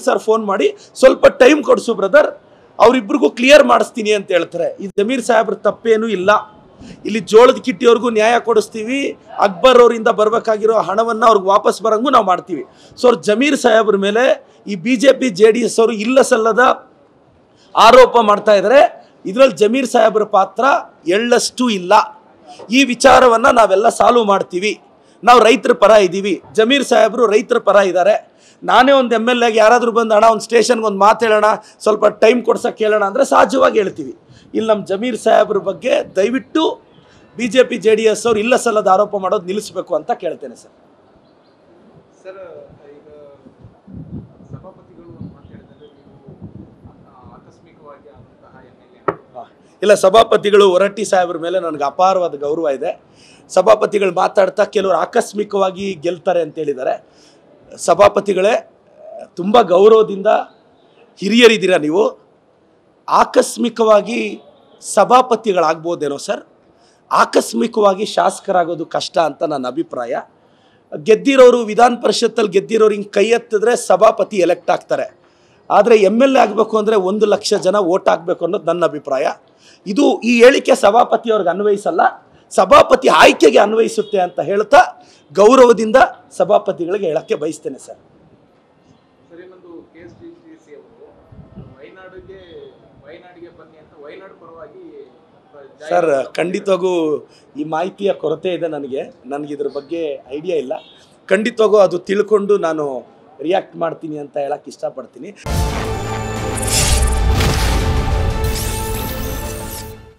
SP sir phone ಮಾಡಿ ಸ್ವಲ್ಪ time ಕೊಡಿಸು brother, ಅವರಿಬ್ಬರಿಗೂ ಕ್ಲಿಯರ್ ಮಾಡಿಸ್ತೀನಿ ಅಂತ ಹೇಳ್ತಾರೆ. ಈ ಜಮೀರ್ ಸಾಹೇಬ್ರ ತಪ್ಪೇನೂ ಇಲ್ಲ. ಇಲ್ಲಿ ಜೋಳದ ಕಿಟ್ಟಿಯವ್ರಿಗೂ ನ್ಯಾಯ ಕೊಡಿಸ್ತೀವಿ, ಅಕ್ಬರ್ ಅವರಿಂದ ಬರಬೇಕಾಗಿರೋ ಹಣವನ್ನು ಅವ್ರಿಗೆ ವಾಪಸ್ ಬರಂಗೂ ನಾವು ಮಾಡ್ತೀವಿ. ಸೊ ಅವ್ರು ಜಮೀರ್ ಸಾಹೇಬ್ರ ಮೇಲೆ ಈ BJP JDS ಅವರು ಇಲ್ಲ ಸಲ್ಲದ ಆರೋಪ ಮಾಡ್ತಾ ಇದ್ದಾರೆ. ಇದರಲ್ಲಿ ಜಮೀರ್ ಸಾಹೇಬ್ರ ಪಾತ್ರ ಎಳ್ಳಷ್ಟು ಇಲ್ಲ. ಈ ವಿಚಾರವನ್ನು ನಾವೆಲ್ಲ ಸಾಲ್ವ್ ಮಾಡ್ತೀವಿ. ನಾವು ರೈತರ ಪರ ಇದ್ದೀವಿ, ಜಮೀರ್ ಸಾಹೇಬರು ರೈತರ ಪರ ಇದ್ದಾರೆ. ನಾನೇ ಒಂದು MLA ಯಾರಾದರೂ ಬಂದು ಅಣ್ಣ ಒಂದು ಸ್ಟೇಷನ್ಗೆ ಒಂದು ಮಾತು ಹೇಳೋಣ, ಸ್ವಲ್ಪ ಟೈಮ್ ಕೊಡ್ಸೋಕ್ಕೆ ಹೇಳೋಣ ಅಂದರೆ ಸಹಜವಾಗಿ ಹೇಳ್ತೀವಿ. ಇಲ್ಲಿ ನಮ್ಮ ಜಮೀರ್ ಸಾಹೇಬ್ರ ಬಗ್ಗೆ ದಯವಿಟ್ಟು BJP JDS ಅವರು ಇಲ್ಲ ಸಲ್ಲದ ಆರೋಪ ಮಾಡೋದು ನಿಲ್ಲಿಸಬೇಕು ಅಂತ ಕೇಳ್ತೇನೆ ಸರ್. ಸರ್, ಈಗ ಸಭಾಪತಿಗಳು ಮಾತಾಡಿದರೆ ಆಕಸ್ಮಿಕವಾಗಿ ಆದಂತಹ ಇಲ್ಲ, ಸಭಾಪತಿಗಳು ಹೊರಟ್ಟಿ ಸಾಹೇಬ್ರ ಮೇಲೆ ನನಗೆ ಅಪಾರವಾದ ಗೌರವ ಇದೆ. ಸಭಾಪತಿಗಳು ಮಾತಾಡ್ತಾ ಕೆಲವರು ಆಕಸ್ಮಿಕವಾಗಿ ಗೆಲ್ತಾರೆ ಅಂತ ಹೇಳಿದ್ದಾರೆ. ಸಭಾಪತಿಗಳೇ, ತುಂಬ ಗೌರವದಿಂದ ಹಿರಿಯರಿದ್ದೀರಾ ನೀವು. ಆಕಸ್ಮಿಕವಾಗಿ ಸಭಾಪತಿಗಳಾಗ್ಬೋದೇನೋ ಸರ್, ಆಕಸ್ಮಿಕವಾಗಿ ಶಾಸಕರಾಗೋದು ಕಷ್ಟ ಅಂತ ನನ್ನ ಅಭಿಪ್ರಾಯ. ಗೆದ್ದಿರೋರು ವಿಧಾನ ಪರಿಷತ್ತಲ್ಲಿ ಗೆದ್ದಿರೋರು ಹಿಂಗೆ ಕೈ ಎತ್ತಿದ್ರೆ ಸಭಾಪತಿ ಎಲೆಕ್ಟ್ ಆಗ್ತಾರೆ. ಆದರೆ MLA ಆಗಬೇಕು ಅಂದರೆ 1 ಲಕ್ಷ ಜನ ವೋಟ್ ಆಗಬೇಕು ಅನ್ನೋದು ನನ್ನ ಅಭಿಪ್ರಾಯ. ಈ ಹೇಳಿಕೆ ಸಭಾಪತಿಯವ್ರಿಗೆ ಅನ್ವಯಿಸಲ್ಲ, ಸಭಾಪತಿ ಆಯ್ಕೆಗೆ ಅನ್ವಯಿಸುತ್ತೆ ಅಂತ ಹೇಳ್ತಾ ಗೌರವದಿಂದ ಸಭಾಪತಿಗಳಿಗೆ ಹೇಳಕ್ಕೆ ಬಯಸ್ತೇನೆ ಸರ್. ಸರ್, ಇನ್ನೊಂದು KSDC ಅವರು ವಯನಾಡಿಗೆ ಬನ್ನಿ ಅಂತ ವಯನಾಡು ಪರವಾಗಿ ಸರ್, ಖಂಡಿತವಾಗೂ ಈ ಮಾಹಿತಿಯ ಕೊರತೆ ಇದೆ ನನಗೆ ಇದ್ರ ಬಗ್ಗೆ ಐಡಿಯಾ ಇಲ್ಲ. ಖಂಡಿತವಾಗೂ ಅದು ತಿಳ್ಕೊಂಡು ನಾನು ರಿಯಾಕ್ಟ್ ಮಾಡ್ತೀನಿ ಅಂತ ಹೇಳಕ್ಕೆ ಇಷ್ಟಪಡ್ತೀನಿ.